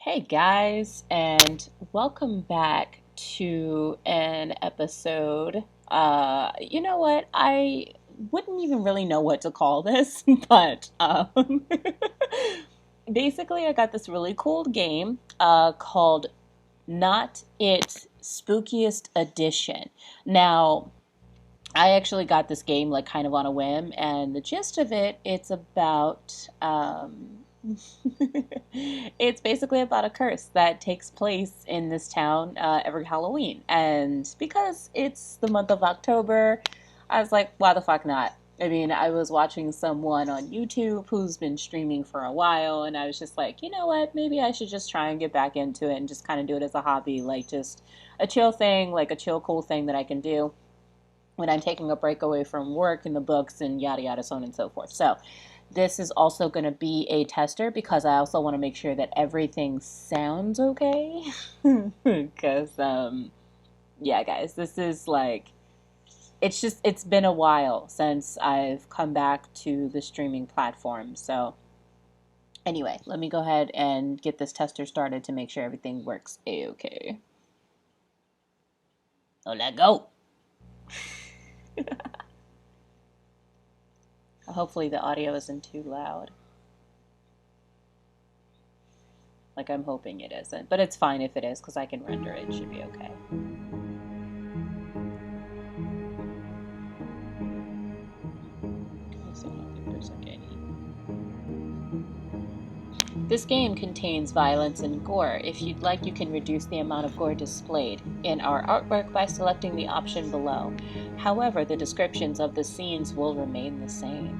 Hey guys, and welcome back to an episode. You know what? I wouldn't even really know what to call this, but basically, I got this really cool game called Not It Spookiest Edition. Now, I actually got this game like kind of on a whim, and the gist of it, it's about it's basically about a curse that takes place in this town every Halloween. And because it's the month of October, I was like, why the fuck not? I mean, I was watching someone on YouTube who's been streaming for a while, and I was just like, you know what? Maybe I should just try and get back into it and just kind of do it as a hobby, like just a chill thing, like a chill, cool thing that I can do when I'm taking a break away from work and the books and yada yada, so on and so forth. So this is also going to be a tester because I also want to make sure that everything sounds okay. Because, yeah, guys, this is like, it's been a while since I've come back to the streaming platform. So, anyway, let me go ahead and get this tester started to make sure everything works okay. Oh, let go. Hopefully the audio isn't too loud. Like I'm hoping it isn't. But it's fine if it is because I can render it. It should be okay. So I don't think there's like any. This game contains violence and gore. If you'd like, you can reduce the amount of gore displayed in our artwork by selecting the option below. However, the descriptions of the scenes will remain the same.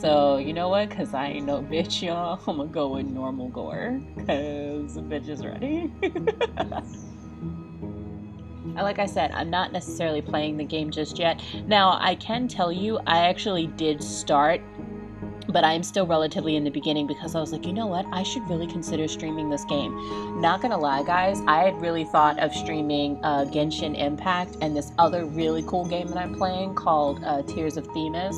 So, you know what? Because I ain't no bitch, y'all. I'm gonna go with normal gore. Because the bitch is ready. Like I said, I'm not necessarily playing the game just yet. Now, I can tell you, I actually did start, but I'm still relatively in the beginning because I was like, you know what? I should really consider streaming this game. Not gonna lie, guys, I had really thought of streaming Genshin Impact and this other really cool game that I'm playing called Tears of Themis.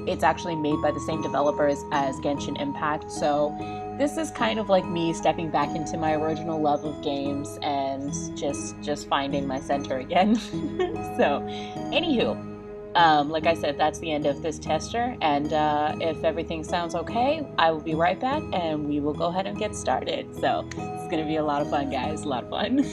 It's actually made by the same developers as Genshin Impact, so this is kind of like me stepping back into my original love of games and just finding my center again. So, anywho. Like I said, that's the end of this tester, and if everything sounds okay, I will be right back and we will go ahead and get started. So it's gonna be a lot of fun, guys, a lot of fun.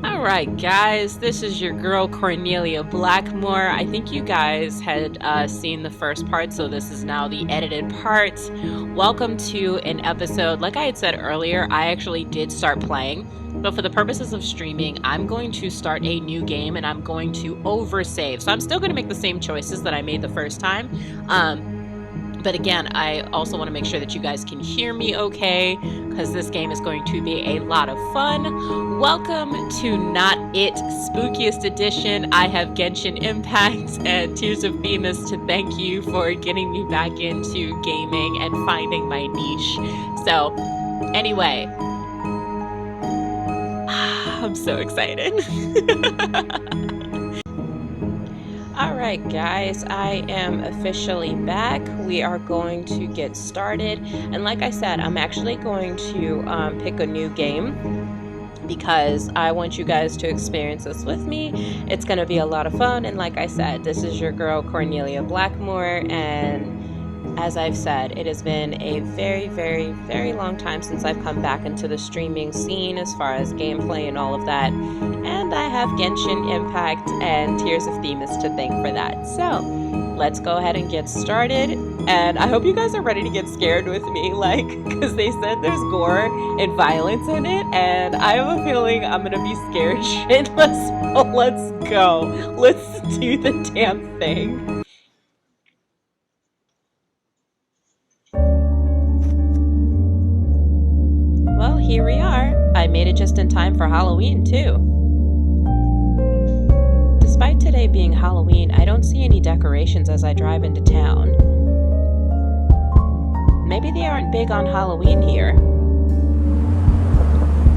Alright guys, this is your girl Kornelia Blackmore. I think you guys had seen the first part, so this is now the edited part. Welcome to an episode. Like I had said earlier, I actually did start playing. But for the purposes of streaming, I'm going to start a new game and I'm going to oversave. So I'm still going to make the same choices that I made the first time. But again, I also want to make sure that you guys can hear me okay, because this game is going to be a lot of fun. Welcome to Not It Spookiest Edition. I have Genshin Impact and Tears of Themis to thank you for getting me back into gaming and finding my niche. So anyway, I'm so excited. Alright guys, I am officially back. We are going to get started. And like I said, I'm actually going to pick a new game because I want you guys to experience this with me. It's going to be a lot of fun. And like I said, this is your girl Kornelia Blackmore, and as I've said, it has been a very, very, very long time since I've come back into the streaming scene as far as gameplay and all of that. And I have Genshin Impact and Tears of Themis to thank for that. So, let's go ahead and get started. And I hope you guys are ready to get scared with me, like, because they said there's gore and violence in it, and I have a feeling I'm gonna be scared shitless. So let's go. Let's do the damn thing. Well, here we are. I made it just in time for Halloween, too. Despite today being Halloween, I don't see any decorations as I drive into town. Maybe they aren't big on Halloween here.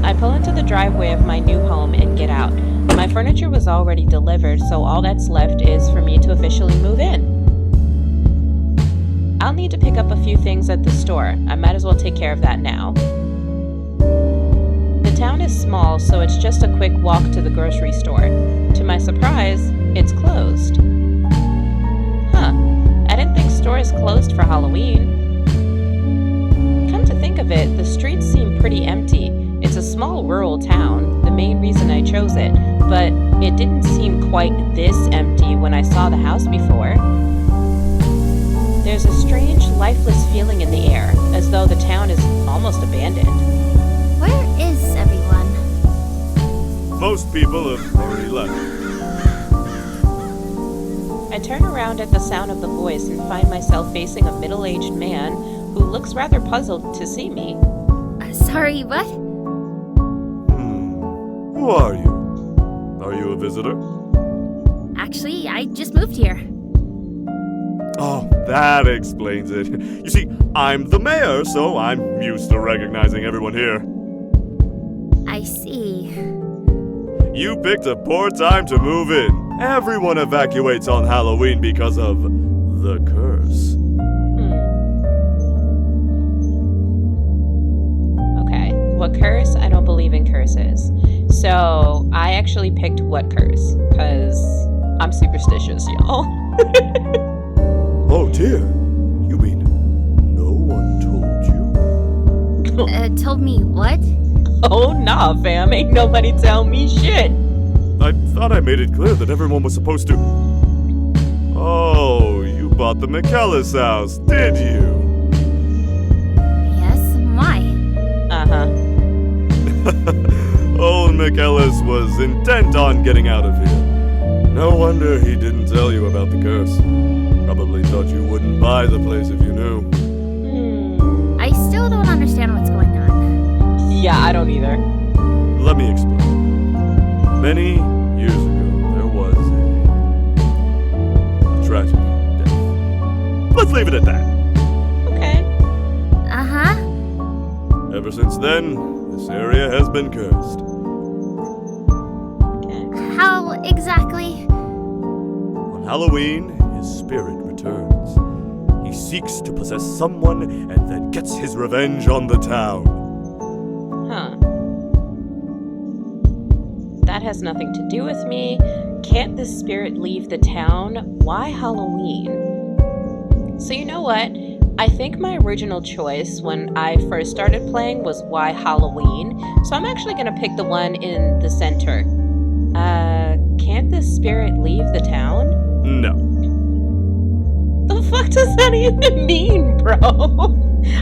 I pull into the driveway of my new home and get out. My furniture was already delivered, so all that's left is for me to officially move in. I'll need to pick up a few things at the store. I might as well take care of that now. The town is small, so it's just a quick walk to the grocery store. To my surprise, it's closed. Huh, I didn't think stores closed for Halloween. Come to think of it, the streets seem pretty empty. It's a small rural town, the main reason I chose it, but it didn't seem quite this empty when I saw the house before. There's a strange, lifeless feeling in the air, as though the town is almost abandoned. Where is everyone? Most people have already left. I turn around at the sound of the voice and find myself facing a middle-aged man who looks rather puzzled to see me. Sorry, what? Who are you? Are you a visitor? Actually, I just moved here. Oh, that explains it. You see, I'm the mayor, so I'm used to recognizing everyone here. I see. You picked a poor time to move in. Everyone evacuates on Halloween because of the curse. Okay, what curse? I don't believe in curses. So, I actually picked what curse, because I'm superstitious, y'all. Oh dear, you mean no one told you? Told me what? Oh nah, fam, ain't nobody tell me shit. I thought I made it clear that everyone was supposed to... Oh, you bought the McKellis house, did you? Yes, why? Uh-huh. Old McKellis was intent on getting out of here. No wonder he didn't tell you about the curse. Probably thought you wouldn't buy the place if you knew. I still don't understand what's going on. Yeah, I don't either. Let me explain. Many years ago, there was a tragic death. Let's leave it at that. Okay. Uh-huh. Ever since then, this area has been cursed. Okay. How exactly? On Halloween, his spirit returns. He seeks to possess someone and then gets his revenge on the town. Huh. That has nothing to do with me. Can't the spirit leave the town? Why Halloween? So you know what? I think my original choice when I first started playing was why Halloween. So I'm actually going to pick the one in the center. Can't the spirit leave the town? No. The fuck does that even mean, bro?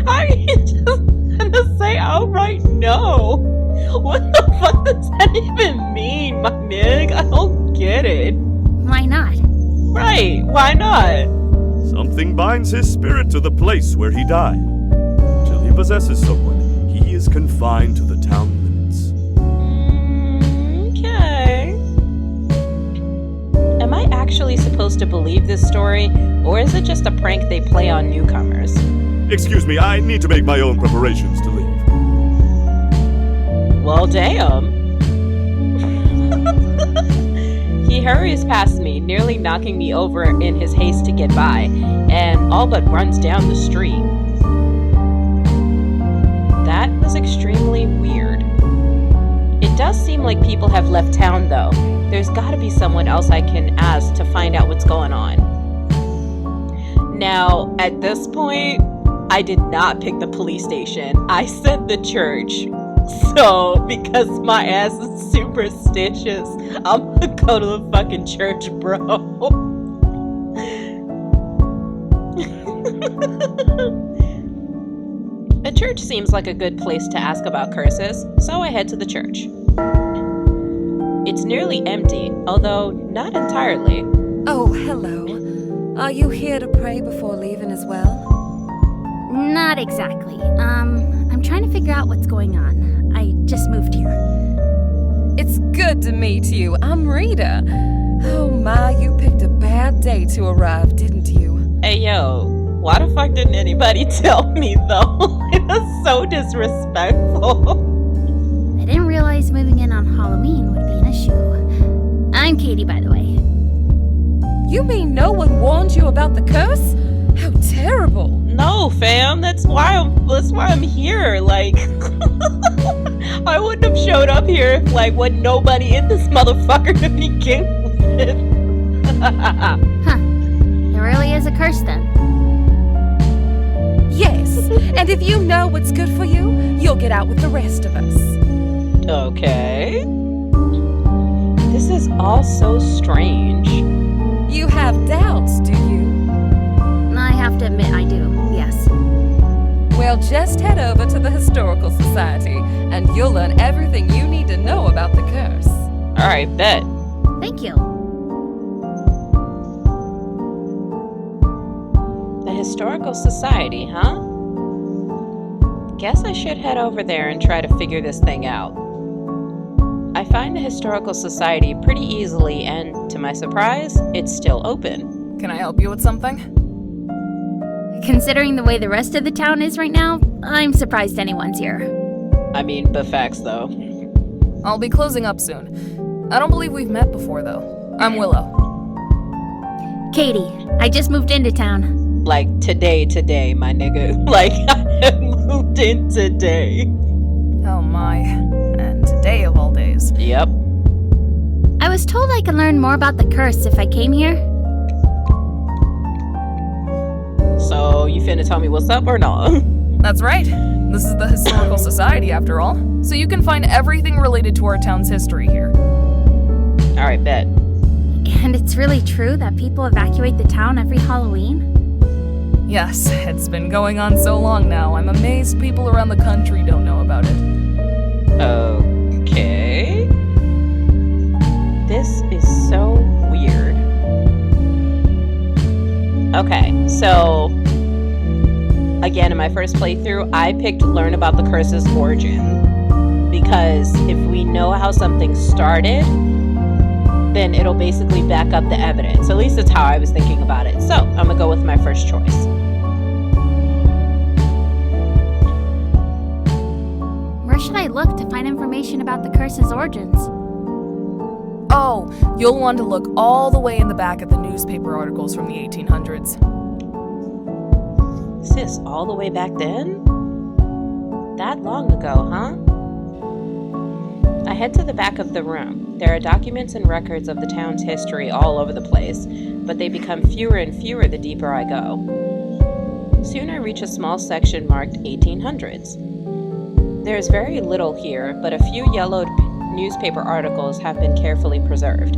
How are you just gonna say outright no? What the fuck does that even mean, my nig? I don't get it. Why not? Right, why not? Something binds his spirit to the place where he died. Till he possesses someone, he is confined to the town limits. Okay. Am I actually supposed to believe this story, or is it just a prank they play on newcomers? Excuse me, I need to make my own preparations to leave. Well, damn. He hurries past me, nearly knocking me over in his haste to get by, and all but runs down the street. That was extremely weird. It does seem like people have left town, though. There's gotta be someone else I can ask to find out what's going on. Now, at this point, I did not pick the police station. I said the church. So, because my ass is superstitious, I'm gonna go to the fucking church, bro. A church seems like a good place to ask about curses, so I head to the church. It's nearly empty, although not entirely. Oh, hello. Are you here to pray before leaving as well? Not exactly. I'm trying to figure out what's going on. I just moved here. It's good to meet you. I'm Rita. Oh my, you picked a bad day to arrive, didn't you? Hey yo, why the fuck didn't anybody tell me though? It was so disrespectful. I didn't realize moving in on Halloween would be an issue. I'm Katie, by the way. You mean no one warned you about the curse? How terrible. you, fam. That's why I'm here. Like, I wouldn't have showed up here if, like, wasn't nobody in this motherfucker to begin with. Huh. There really is a curse then. Yes, and if you know what's good for you, you'll get out with the rest of us. Okay. This is all so strange. You have doubts, do you? I have to admit I do, yes. Well, just head over to the Historical Society, and you'll learn everything you need to know about the curse. Alright, bet. Thank you. The Historical Society, huh? Guess I should head over there and try to figure this thing out. I find the Historical Society pretty easily, and to my surprise, it's still open. Can I help you with something? Considering the way the rest of the town is right now, I'm surprised anyone's here. I mean, but facts though. I'll be closing up soon. I don't believe we've met before, though. I'm Willow. Katie, I just moved into town. Like, today, my nigga. Like, I moved in today. Oh my. And today of all days. Yep. I was told I could learn more about the curse if I came here. So, you finna tell me what's up or not? That's right. This is the Historical Society, after all. So you can find everything related to our town's history here. Alright, bet. And it's really true that people evacuate the town every Halloween? Yes, it's been going on so long now. I'm amazed people around the country don't know about it. Okay. This is so weird. Okay, so again, in my first playthrough, I picked Learn About the Curse's Origin. Because if we know how something started, then it'll basically back up the evidence. At least that's how I was thinking about it. So, I'm gonna go with my first choice. Where should I look to find information about the curse's origins? Oh, you'll want to look all the way in the back at the newspaper articles from the 1800s. Sis, all the way back then? That long ago, huh? I head to the back of the room. There are documents and records of the town's history all over the place, but they become fewer and fewer the deeper I go. Soon I reach a small section marked 1800s. There is very little here, but a few yellowed newspaper articles have been carefully preserved.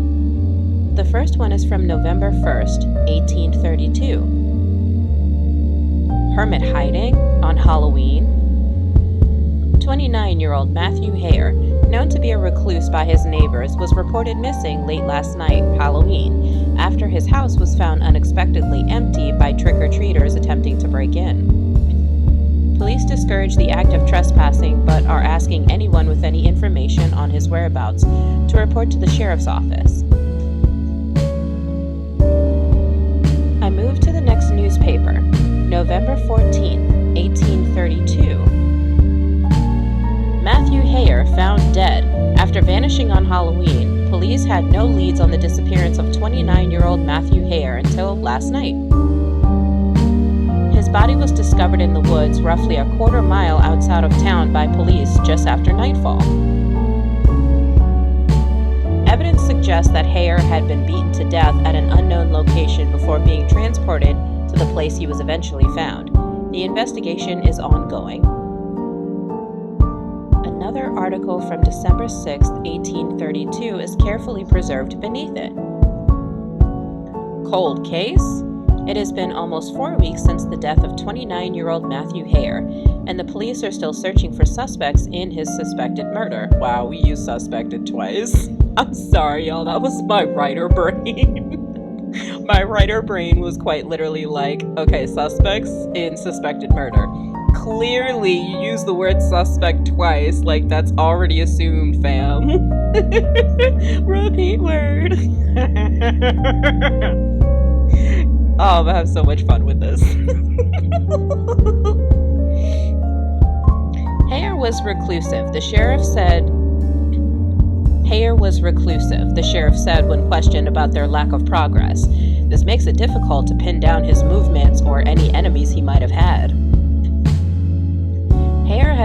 The first one is from November 1st, 1832. Hermit hiding on Halloween. 29-year-old Matthew Hare, known to be a recluse by his neighbors, was reported missing late last night, Halloween, after his house was found unexpectedly empty by trick-or-treaters attempting to break in. Police discourage the act of trespassing, but are asking anyone with any information on his whereabouts to report to the sheriff's office. I move to the next newspaper, November 14th, 1832. Matthew Hare found dead. After vanishing on Halloween, police had no leads on the disappearance of 29-year-old Matthew Hare until last night. His body was discovered in the woods roughly a quarter mile outside of town by police just after nightfall. Evidence suggests that Hare had been beaten to death at an unknown location before being transported to the place he was eventually found. The investigation is ongoing. Another article from December 6, 1832 is carefully preserved beneath it. Cold case? It has been almost 4 weeks since the death of 29-year-old Matthew Hare, and the police are still searching for suspects in his suspected murder. Wow, we used suspected twice. I'm sorry, y'all, that was my writer brain. My writer brain was quite literally like, okay, suspects in suspected murder. Clearly, you use the word suspect twice, like that's already assumed, fam. Repeat word. Oh, I'm gonna have so much fun with this. Hare was reclusive. The sheriff said when questioned about their lack of progress. This makes it difficult to pin down his movements or any enemies he might have had.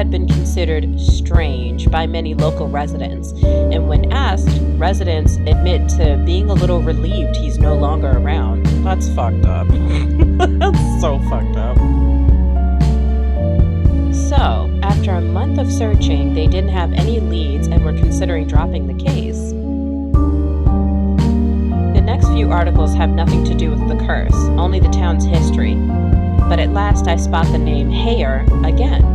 had been considered strange by many local residents, and when asked, residents admit to being a little relieved he's no longer around. That's fucked up. That's so fucked up. So, after a month of searching, they didn't have any leads and were considering dropping the case. The next few articles have nothing to do with the curse, only the town's history. But at last I spot the name Hayer again.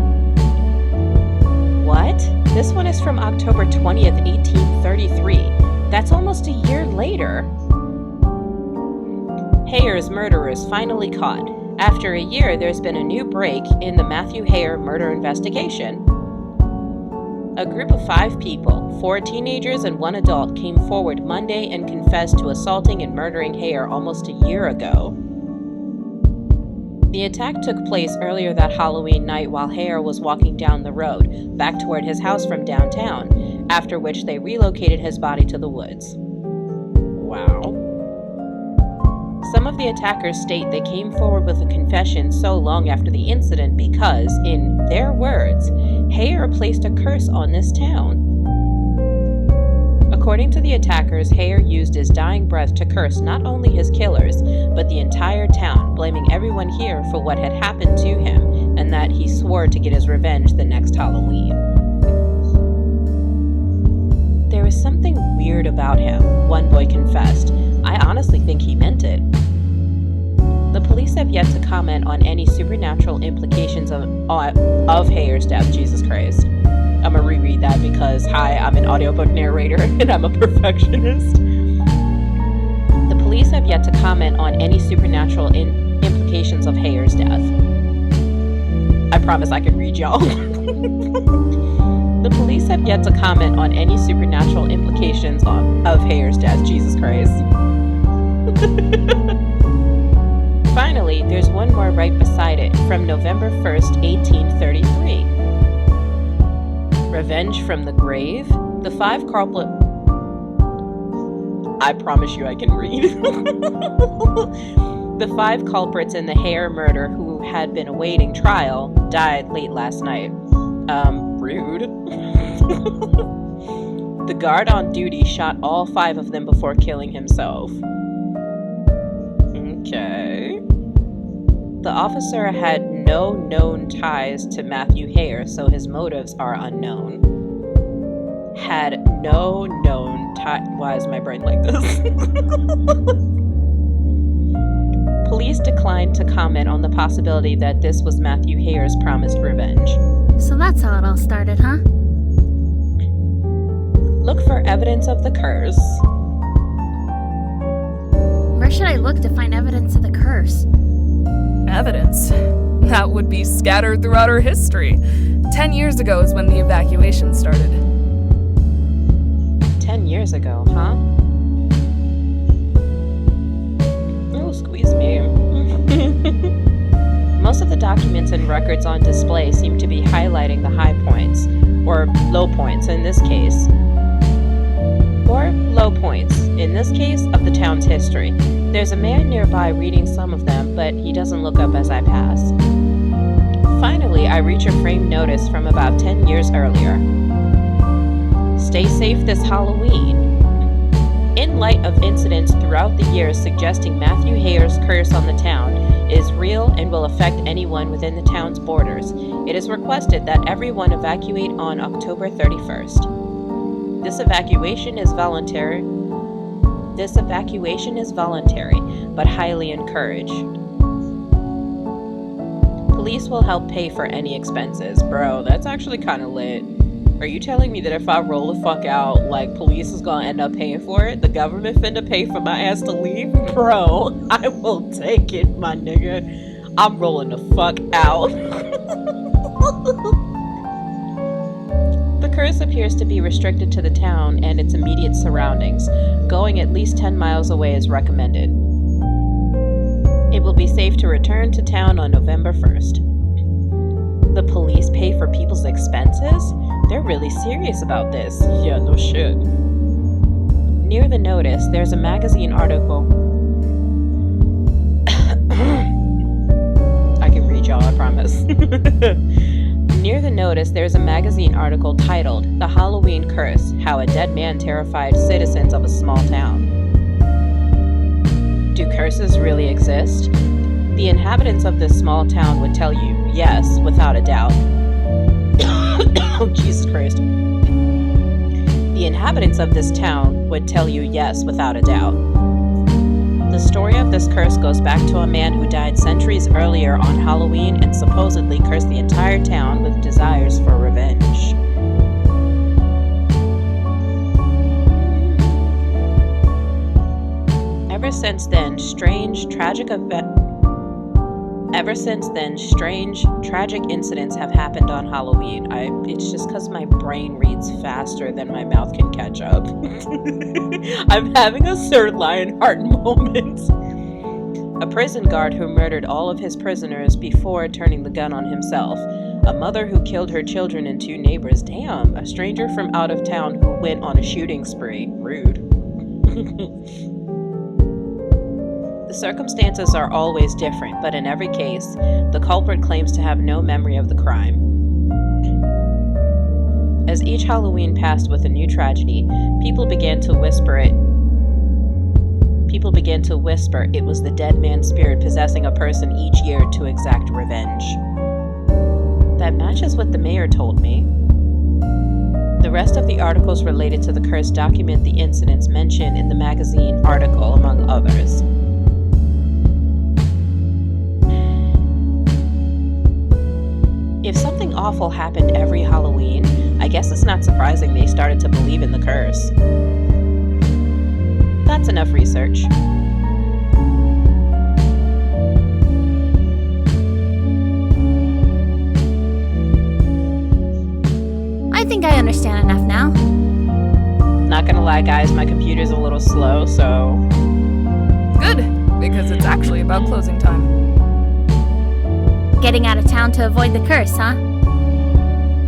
What? This one is from October 20th, 1833. That's almost a year later. Hayer's murderers finally caught. After a year, there's been a new break in the Matthew Hayer murder investigation. A group of 5 people, 4 teenagers and 1 adult, came forward Monday and confessed to assaulting and murdering Hayer almost a year ago. The attack took place earlier that Halloween night while Hayer was walking down the road, back toward his house from downtown, after which they relocated his body to the woods. Wow. Some of the attackers state they came forward with a confession so long after the incident because, in their words, Hayer placed a curse on this town. According to the attackers, Hayer used his dying breath to curse not only his killers, but the entire town, blaming everyone here for what had happened to him, and that he swore to get his revenge the next Halloween. There is something weird about him, one boy confessed. I honestly think he meant it. The police have yet to comment on any supernatural implications of Hayer's death. Jesus Christ. I'm gonna reread that because, hi, I'm an audiobook narrator and I'm a perfectionist. The police have yet to comment on any supernatural implications of Hayer's death. I promise I can read y'all. The police have yet to comment on any supernatural implications of Hayer's death. Jesus Christ. Finally, there's one more right beside it, from November 1st, 1833. Revenge from the grave? The 5 culprit... I promise you I can read. The 5 culprits in the Hayer murder who had been awaiting trial died late last night. Rude. The guard on duty shot all 5 of them before killing himself. Okay. The officer had no known ties to Matthew Hayer, so his motives are unknown. Had no known ties. Why is my brain like this? Police declined to comment on the possibility that this was Matthew Hayer's promised revenge. So that's how it all started, huh? Look for evidence of the curse. Where should I look to find evidence of the curse? Evidence? That would be scattered throughout our history. 10 years ago is when the evacuation started. 10 years ago, huh? Oh, squeeze me. Most of the documents and records on display seem to be highlighting the high points, or low points in this case. Or low points, in this case, of the town's history. There's a man nearby reading some of them, but he doesn't look up as I pass. Finally, I reach a framed notice from about 10 years earlier. Stay safe this Halloween. In light of incidents throughout the years suggesting Matthew Hayer's curse on the town is real and will affect anyone within the town's borders, it is requested that everyone evacuate on October 31st. This evacuation is voluntary, but highly encouraged. Police will help pay for any expenses. Bro, that's actually kind of lit. Are you telling me that if I roll the fuck out, like, police is gonna end up paying for it? The government finna pay for my ass to leave? Bro, I will take it, my nigga. I'm rolling the fuck out. The curse appears to be restricted to the town and its immediate surroundings. Going at least 10 miles away is recommended. It will be safe to return to town on November 1st. The police pay for people's expenses? They're really serious about this. Yeah, no shit. Near the notice, there's a magazine article. I can read y'all, I promise. Near the notice, there's a magazine article titled, "The Halloween Curse, How a Dead Man Terrified Citizens of a Small Town." Do curses really exist? The inhabitants of this small town would tell you, yes, without a doubt. Oh, Jesus Christ. The inhabitants of this town would tell you, yes, without a doubt. The story of this curse goes back to a man who died centuries earlier on Halloween and supposedly cursed the entire town with desires for revenge. Ever since then, strange, tragic incidents have happened on Halloween. It's just because my brain reads faster than my mouth can catch up. I'm having a Sir Lionheart moment. A prison guard who murdered all of his prisoners before turning the gun on himself. A mother who killed her children and 2 neighbors. Damn, a stranger from out of town who went on a shooting spree. Rude. The circumstances are always different, but in every case, the culprit claims to have no memory of the crime. As each Halloween passed with a new tragedy, people began to whisper it was the dead man's spirit possessing a person each year to exact revenge. That matches what the mayor told me. The rest of the articles related to the curse document the incidents mentioned in the magazine article, among others. If something awful happened every Halloween, I guess it's not surprising they started to believe in the curse. That's enough research. I think I understand enough now. Not gonna lie, guys, my computer's a little slow, so... Good, because it's actually about closing time. Getting out of town to avoid the curse, huh?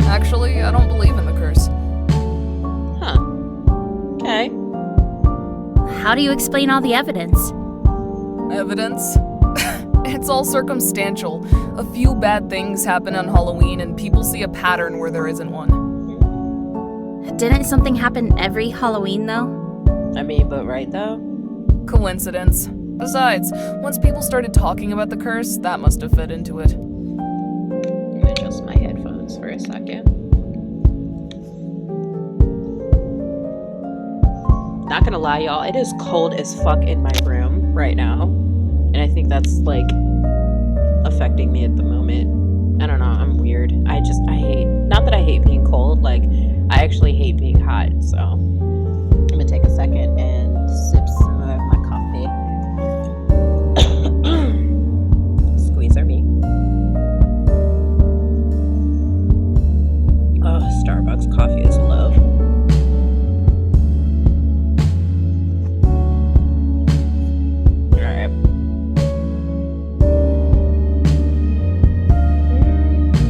Actually, I don't believe in the curse. Huh. Okay. How do you explain all the evidence? Evidence? It's all circumstantial. A few bad things happen on Halloween and people see a pattern where there isn't one. Didn't something happen every Halloween, though? I mean, but right though? Coincidence. Besides, once people started talking about the curse, that must have fed into it. Let me adjust my headphones for a second. Not gonna lie, y'all, it is cold as fuck in my room right now. And I think that's, like, affecting me at the moment. I don't know, I'm weird. I hate, not that I hate being cold, like, I actually hate being hot, so. I'm gonna take a second and sip some of my coffee. Squeezer me. Oh, Starbucks coffee is love. Alright.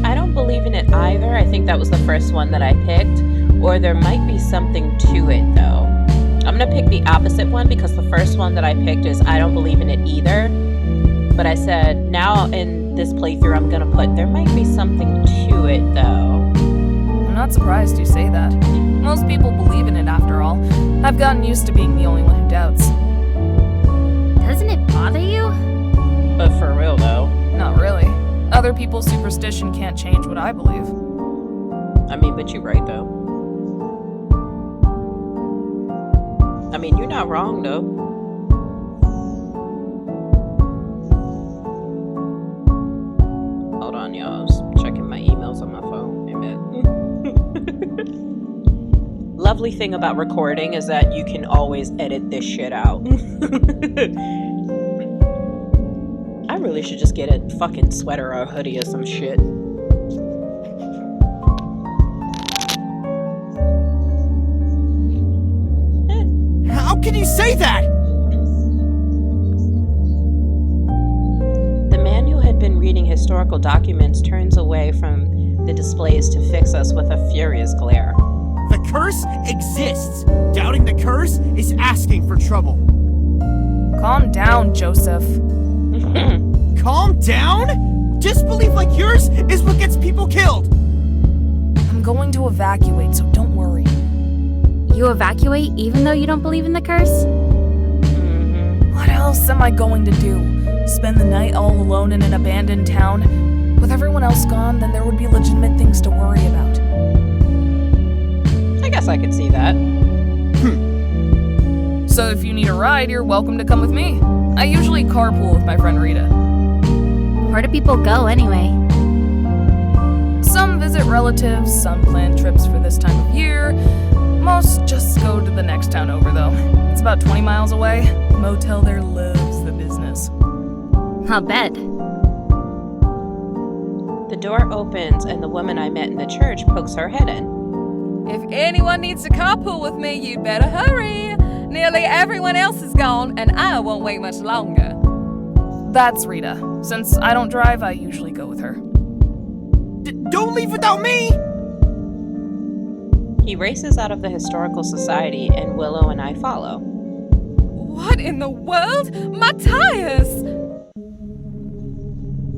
I don't believe in it either. I think that was the first one that I picked. Or there might be something to it, though. I'm gonna pick the opposite one because the first one that I picked is I don't believe in it either. But I said, now in this playthrough, I'm gonna put, there might be something to it, though. I'm not surprised you say that. Most people believe in it after all. I've gotten used to being the only one who doubts. Doesn't it bother you? But for real, though. Not really. Other people's superstition can't change what I believe. I mean, but you're right, though. I mean, you're not wrong, though. Hold on, y'all. I was checking my emails on my phone. Amen. Lovely thing about recording is that you can always edit this shit out. I really should just get a fucking sweater or a hoodie or some shit. How can you say that? The man who had been reading historical documents turns away from the displays to fix us with a furious glare. The curse exists. Doubting the curse is asking for trouble. Calm down, Joseph. Calm down? Disbelief like yours is what gets people killed. to evacuate, so don't worry. You evacuate even though you don't believe in the curse? What else am I going to do? Spend the night all alone in an abandoned town? With everyone else gone, then there would be legitimate things to worry about. I guess I could see that. So if you need a ride, you're welcome to come with me. I usually carpool with my friend Rita. Where do people go anyway? Some visit relatives, some plan trips for this time of year. Most just go to the next town over, though. It's about 20 miles away. The motel there loves the business. I'll bet. The door opens and the woman I met in the church pokes her head in. If anyone needs to carpool with me, you'd better hurry. Nearly everyone else is gone, and I won't wait much longer. That's Rita. Since I don't drive, I usually go with her. Don't leave without me! He races out of the historical society and Willow and I follow. What in the world? My tires!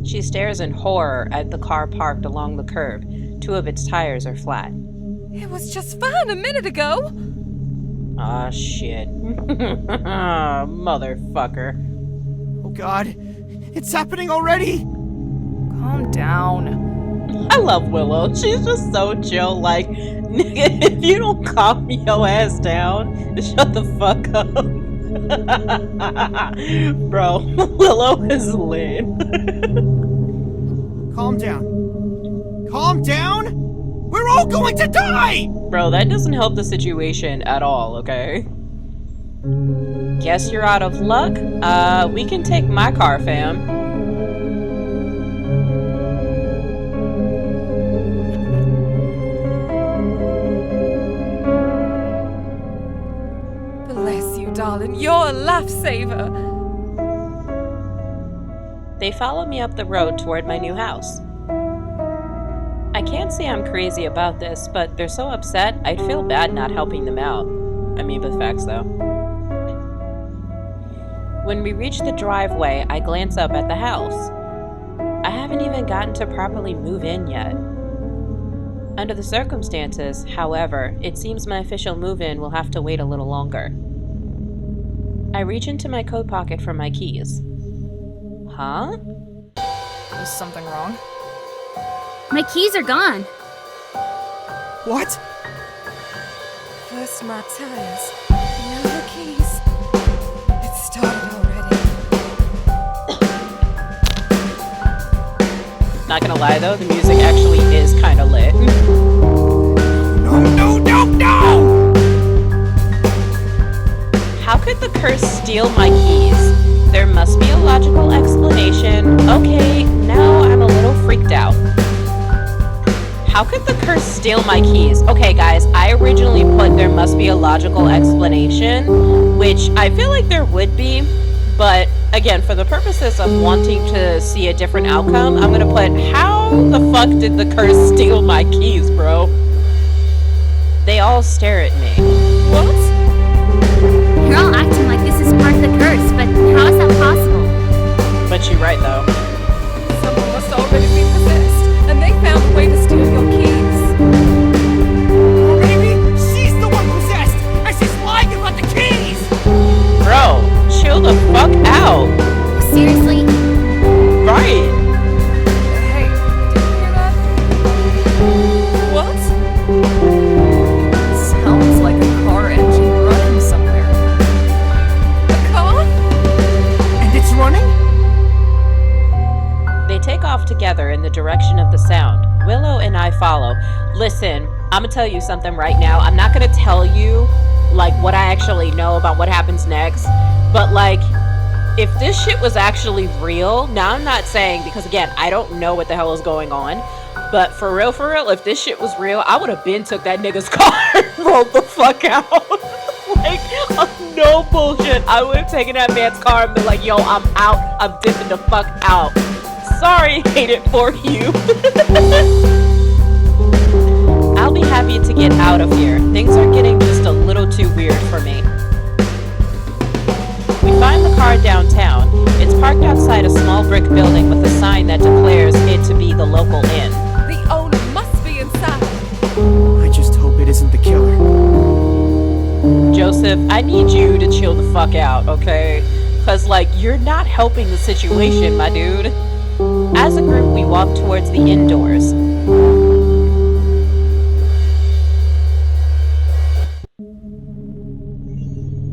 She stares in horror at the car parked along the curb. 2 of its tires are flat. It was just fine a minute ago. Ah, shit. Motherfucker. Oh god, it's happening already! Calm down. I love Willow. She's just so chill. Like, nigga, if you don't calm your ass down, shut the fuck up. Bro, Willow is lit. Calm down. Calm down? We're all going to die! Bro, that doesn't help the situation at all, okay? Guess you're out of luck? We can take my car, fam. Bless you, darling. You're a lifesaver. They follow me up the road toward my new house. I can't say I'm crazy about this, but they're so upset, I'd feel bad not helping them out. I mean, with facts, though. When we reach the driveway, I glance up at the house. I haven't even gotten to properly move in yet. Under the circumstances, however, it seems my official move-in will have to wait a little longer. I reach into my coat pocket for my keys. Huh? Is something wrong? My keys are gone. What? First my tires, now the keys. It started already. Not gonna lie though, the music actually is kind of lit. No, no, no, no! How could the curse steal my keys? There must be a logical explanation. Okay, now I'm a little freaked out. How could the curse steal my keys? Okay, guys, I originally put there must be a logical explanation, which I feel like there would be, but again, for the purposes of wanting to see a different outcome, I'm gonna put, how the fuck did the curse steal my keys, bro? They all stare at me. What? You're all acting like this is part of the curse, but how is that possible? But you're right though. Someone must already be possessed, and they found a way to steal your keys. Or maybe she's the one possessed, and she's lying about the keys! Bro, chill the fuck out. Seriously? Right. Hey, did you hear that? What? Sounds like a car engine running somewhere. A car? And it's running? They take off together in the direction of the sound. Willow and I follow. Listen, I'm gonna tell you something right now. I'm not gonna tell you, like, what I actually know about what happens next. But, like, if this shit was actually real, now I'm not saying, because again, I don't know what the hell is going on. But for real, if this shit was real, I would have been took that nigga's car and rolled the fuck out. Like, no bullshit. I would have taken that man's car and been like, yo, I'm out. I'm dipping the fuck out. Sorry, hate it for you. I'll be happy to get out of here. Things are getting just a little too weird for me. We find the car downtown. It's parked outside a small brick building with a sign that declares it to be the local inn. The owner must be inside. Joseph, I need you to chill the fuck out, okay? Because, like, you're not helping the situation, my dude. As a group, we walk towards the indoors.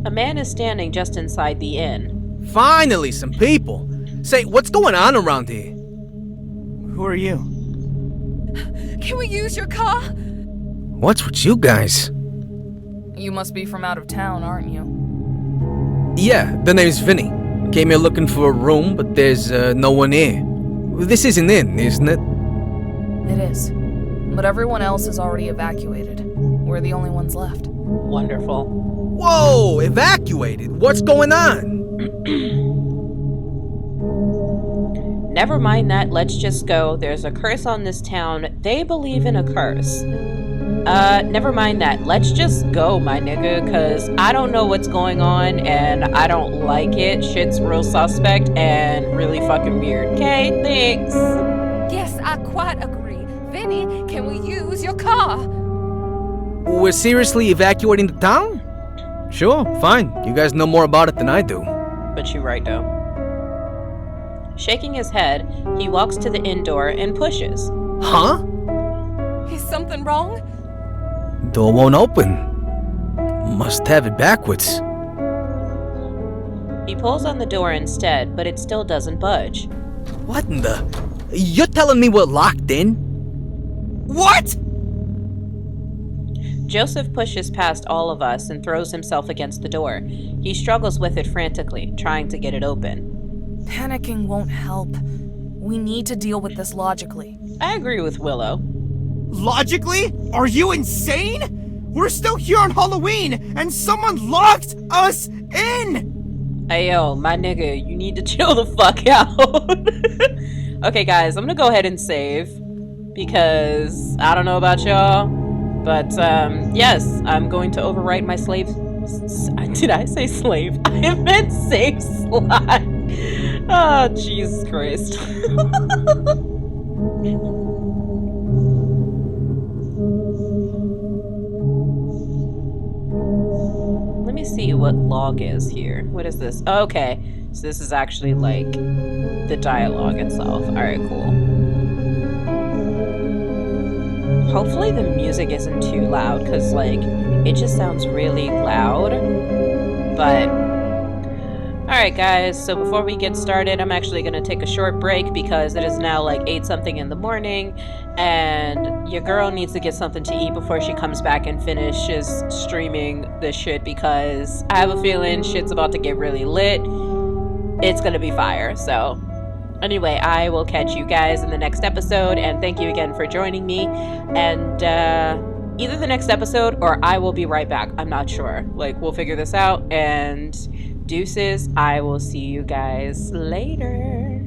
A man is standing just inside the inn. Finally, some people. Say, what's going on around here? Who are you? Can we use your car? What's with you guys? You must be from out of town, aren't you? Yeah, the name's Vinny. Came here looking for a room, but there's no one here. This is an inn, isn't it? It is. But everyone else is already evacuated. We're the only ones left. Wonderful. Whoa, evacuated? What's going on? Never mind that, let's just go. There's a curse on this town. They believe in a curse. Never mind that. Let's just go, my nigga, cause I don't know what's going on and I don't like it. Shit's real suspect and really fucking weird. Okay, thanks. Yes, I quite agree. Vinny, can we use your car? We're seriously evacuating the town? Sure, fine. You guys know more about it than I do. But you're right, though. Shaking his head, he walks to the inn door and pushes. Huh? Is something wrong? Door won't open. Must have it backwards. He pulls on the door instead, but it still doesn't budge. What in the... You're telling me we're locked in? What? Joseph pushes past all of us and throws himself against the door. He struggles with it frantically, trying to get it open. Panicking won't help. We need to deal with this logically. I agree with Willow. Logically? Are you insane? We're still here on Halloween, and someone locked us in! Hey yo, my nigga, you need to chill the fuck out. Okay guys, I'm gonna go ahead and save. Because I don't know about y'all, but yes, I'm going to overwrite my slave... Did I say slave? I meant save slot. Oh, Jesus Christ. Let me see what log is here. What is this? Okay, so this is actually like the dialogue itself. Alright, cool. Hopefully the music isn't too loud, because like it just sounds really loud. But alright guys, so before we get started, I'm actually going to take a short break because it is now like 8 something in the morning and your girl needs to get something to eat before she comes back and finishes streaming this shit, because I have a feeling shit's about to get really lit. It's going to be fire. So anyway, I will catch you guys in the next episode, and thank you again for joining me. And either the next episode or I will be right back. I'm not sure. Like, we'll figure this out, and deuces. I will see you guys later.